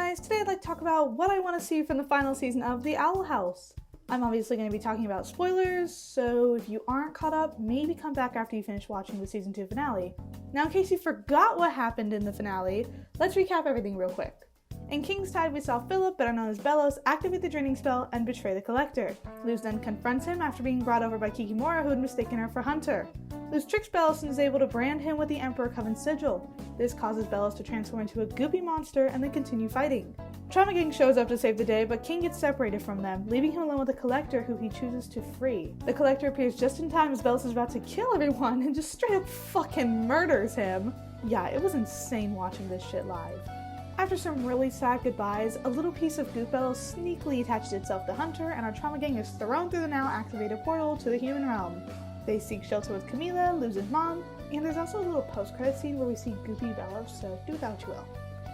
guys, today I'd like to talk about what I want to see from the final season of The Owl House. I'm obviously going to be talking about spoilers, so if you aren't caught up, maybe come back after you finish watching the season 2 finale. Now in case you forgot what happened in the finale, let's recap everything real quick. In King's Tide, we saw Philip, better known as Bellos, activate the draining spell and betray the Collector. Luz then confronts him after being brought over by Kikimora, who had mistaken her for Hunter. Luz tricks Bellos and is able to brand him with the Emperor Coven's sigil. This causes Bellos to transform into a goopy monster and then continue fighting. Trauma Gang shows up to save the day, but King gets separated from them, leaving him alone with the Collector, who he chooses to free. The Collector appears just in time as Bellos is about to kill everyone and just straight up fucking murders him. Yeah, it was insane watching this shit live. After some really sad goodbyes, a little piece of Goop Bellos sneakily attaches itself to Hunter, and our Trauma Gang is thrown through the now activated portal to the human realm. They seek shelter with Camila, Luz's mom, and there's also a little post-credit scene where we see Goopy Bellos, so do that what you will.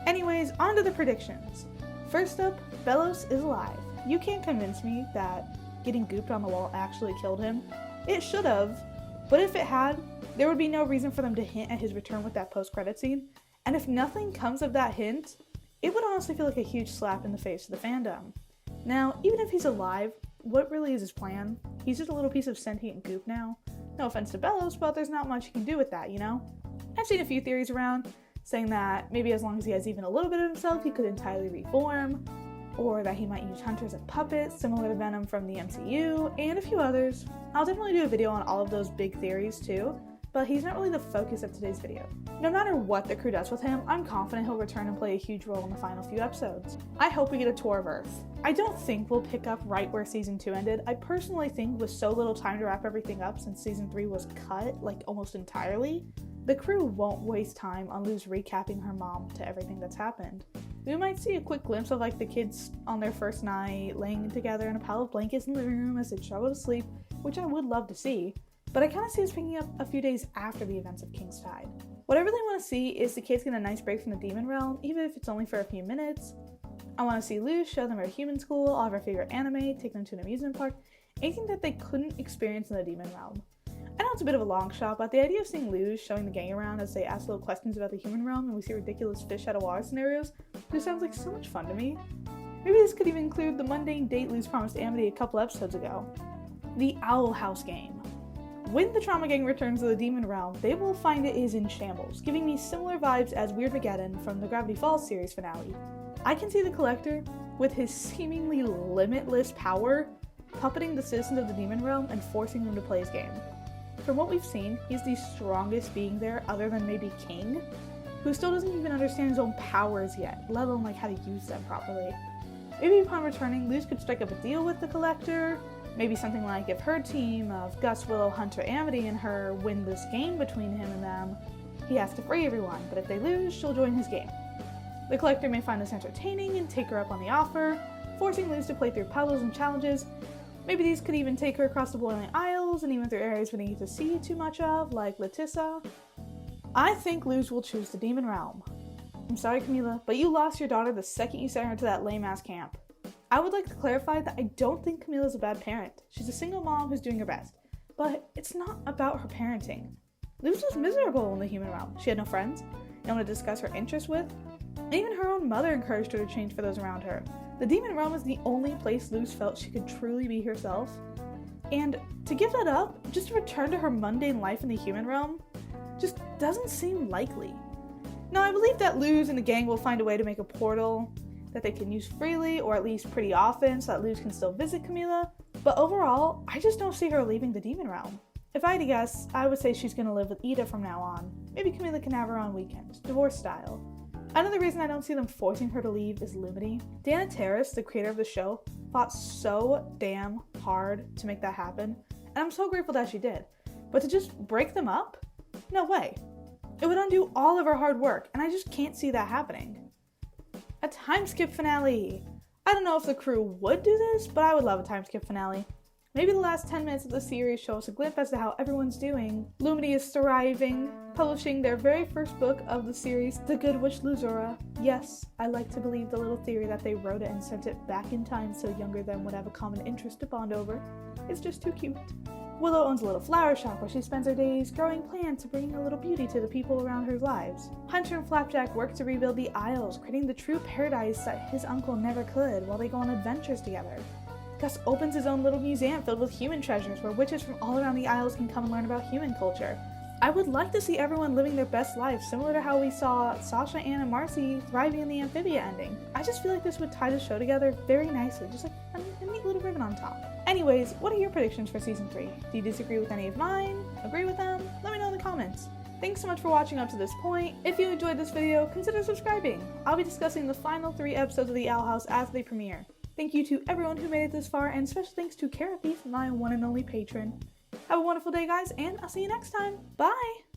Anyways, on to the predictions. First up, Bellos is alive. You can't convince me that getting gooped on the wall actually killed him. It should have, but if it had, there would be no reason for them to hint at his return with that post-credit scene. And if nothing comes of that hint, it would honestly feel like a huge slap in the face to the fandom. Now, even if he's alive, what really is his plan? He's just a little piece of sentient goop now. No offense to Bellos, but there's not much he can do with that, you know? I've seen a few theories around saying that maybe as long as he has even a little bit of himself, he could entirely reform, or that he might use Hunter as a puppet, similar to Venom from the MCU, and a few others. I'll definitely do a video on all of those big theories too, but he's not really the focus of today's video. No matter what the crew does with him, I'm confident he'll return and play a huge role in the final few episodes. I hope we get a tour of Earth. I don't think we'll pick up right where season 2 ended. I personally think with so little time to wrap everything up since season 3 was cut, like almost entirely, the crew won't waste time on Luz recapping her mom to everything that's happened. We might see a quick glimpse of like the kids on their first night, laying together in a pile of blankets in the living room as they struggle to sleep, which I would love to see. But I kind of see us picking up a few days after the events of King's Tide. What I really want to see is the kids get a nice break from the demon realm, even if it's only for a few minutes. I want to see Luz show them her human school, all of her favorite anime, take them to an amusement park, anything that they couldn't experience in the demon realm. I know it's a bit of a long shot, but the idea of seeing Luz showing the gang around as they ask little questions about the human realm and we see ridiculous fish out of water scenarios just sounds like so much fun to me. Maybe this could even include the mundane date Luz promised Amity a couple episodes ago. The Owl House game. When the Trauma Gang returns to the Demon Realm, they will find it is in shambles, giving me similar vibes as Weirdmageddon from the Gravity Falls series finale. I can see the Collector, with his seemingly limitless power, puppeting the citizens of the Demon Realm and forcing them to play his game. From what we've seen, he's the strongest being there other than maybe King, who still doesn't even understand his own powers yet, let alone like how to use them properly. Maybe upon returning, Luz could strike up a deal with the Collector. Maybe something like if her team of Gus, Willow, Hunter, Amity, and her win this game between him and them, he has to free everyone, but if they lose, she'll join his game. The Collector may find this entertaining and take her up on the offer, forcing Luz to play through puzzles and challenges. Maybe these could even take her across the Boiling Isles and even through areas we didn't get to see too much of, like Letissa. I think Luz will choose the Demon Realm. I'm sorry, Camila, but you lost your daughter the second you sent her to that lame-ass camp. I would like to clarify that I don't think Camila's a bad parent. She's a single mom who's doing her best. But it's not about her parenting. Luz was miserable in the human realm. She had no friends, no one to discuss her interests with, and even her own mother encouraged her to change for those around her. The demon realm is the only place Luz felt she could truly be herself. And to give that up, just to return to her mundane life in the human realm, just doesn't seem likely. Now I believe that Luz and the gang will find a way to make a portal that they can use freely, or at least pretty often, so that Luz can still visit Camila, but overall, I just don't see her leaving the demon realm. If I had to guess, I would say she's going to live with Ida from now on. Maybe Camila can have her own weekend, divorce style. Another reason I don't see them forcing her to leave is Lumity. Dana Terrace, the creator of the show, fought so damn hard to make that happen, and I'm so grateful that she did. But to just break them up? No way. It would undo all of her hard work, and I just can't see that happening. A time skip finale! I don't know if the crew would do this, but I would love a time skip finale. Maybe the last 10 minutes of the series show us a glimpse as to how everyone's doing. Lumity is thriving, publishing their very first book of the series, The Good Witch Luzura. Yes, I like to believe the little theory that they wrote it and sent it back in time so younger them would have a common interest to bond over. It's just too cute. Willow owns a little flower shop where she spends her days growing plants and bringing a little beauty to the people around her lives. Hunter and Flapjack work to rebuild the Isles, creating the true paradise that his uncle never could while they go on adventures together. Gus opens his own little museum filled with human treasures where witches from all around the Isles can come and learn about human culture. I would like to see everyone living their best lives, similar to how we saw Sasha, Anne, and Marcy thriving in the Amphibia ending. I just feel like this would tie the show together very nicely, just like a neat little ribbon on top. Anyways, what are your predictions for Season 3? Do you disagree with any of mine? Agree with them? Let me know in the comments. Thanks so much for watching up to this point. If you enjoyed this video, consider subscribing. I'll be discussing the final 3 episodes of the Owl House as they premiere. Thank you to everyone who made it this far, and special thanks to Kara Beef, my one and only patron. Have a wonderful day, guys, and I'll see you next time. Bye!